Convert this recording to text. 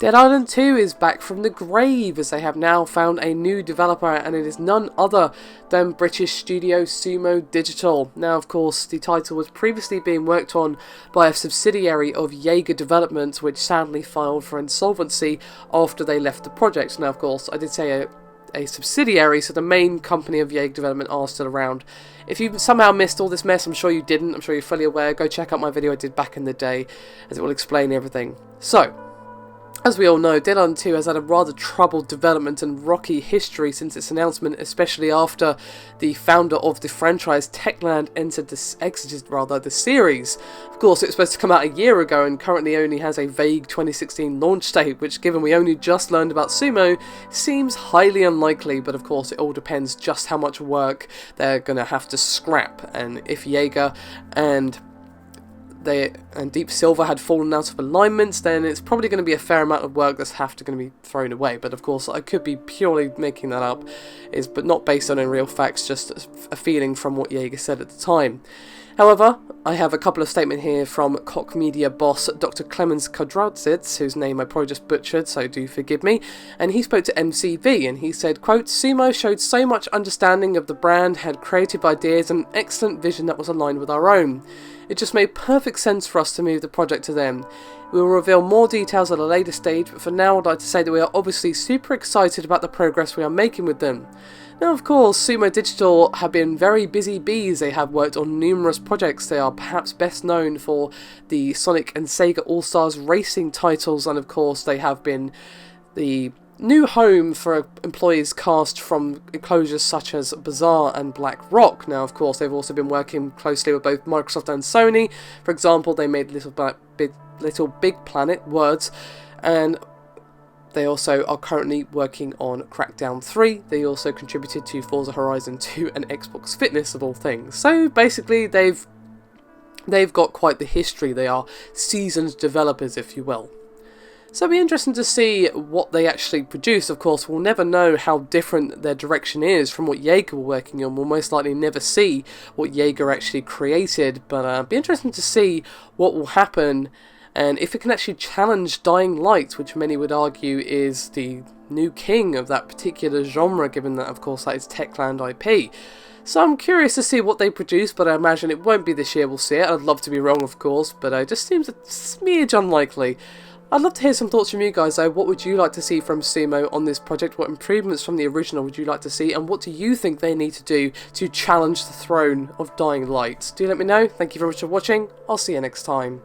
Dead Island 2 is back from the grave as they have now found a new developer, and it is none other than British studio Sumo Digital. Now, of course, the title was previously being worked on by a subsidiary of Jaeger Development, which sadly filed for insolvency after they left the project. Now, of course, I did say a subsidiary, so the main company of Jaeger Development are still around. If you somehow missed all this mess, I'm sure you didn't, I'm sure you're fully aware, go check out my video I did back in the day, as it will explain everything. So, as we all know, Dead Island 2 has had a rather troubled development and rocky history since its announcement, especially after the founder of the franchise, Techland, exited the series. Of course, it was supposed to come out a year ago and currently only has a vague 2016 launch date, which, given we only just learned about Sumo, seems highly unlikely, but of course it all depends just how much work they're going to have to scrap, and if Jaeger and Deep Silver had fallen out of alignments, then it's probably going to be a fair amount of work that's going to be thrown away. But of course, I could be purely making that up, but not based on any real facts, just a feeling from what Jaeger said at the time. However, I have a couple of statements here from Koch Media boss Dr. Clemens Kudrawitz, whose name I probably just butchered, so do forgive me, and he spoke to MCV and he said, quote, "Sumo showed so much understanding of the brand, had creative ideas and an excellent vision that was aligned with our own. It just made perfect sense for us to move the project to them. We will reveal more details at a later stage, but for now I'd like to say that we are obviously super excited about the progress we are making with them." Now, of course, Sumo Digital have been very busy bees. They have worked on numerous projects. They are perhaps best known for the Sonic and Sega All-Stars racing titles, and of course they have been the new home for employees cast from enclosures such as Bazaar and Black Rock. Now, of course, they've also been working closely with both Microsoft and Sony. For example, they made Little Big Planet, Words, and they also are currently working on Crackdown 3. They also contributed to Forza Horizon 2 and Xbox Fitness, of all things. So basically, they've got quite the history. They are seasoned developers, if you will. So it'll be interesting to see what they actually produce. Of course, we'll never know how different their direction is from what Jaeger were working on. We'll most likely never see what Jaeger actually created, but it'll be interesting to see what will happen and if it can actually challenge Dying Light, which many would argue is the new king of that particular genre, given that, of course, that is Techland IP. So I'm curious to see what they produce, but I imagine it won't be this year we'll see it. I'd love to be wrong, of course, but it just seems a smidge unlikely. I'd love to hear some thoughts from you guys though. What would you like to see from Sumo on this project? What improvements from the original would you like to see? And what do you think they need to do to challenge the throne of Dying Light? Do let me know. Thank you very much for watching. I'll see you next time.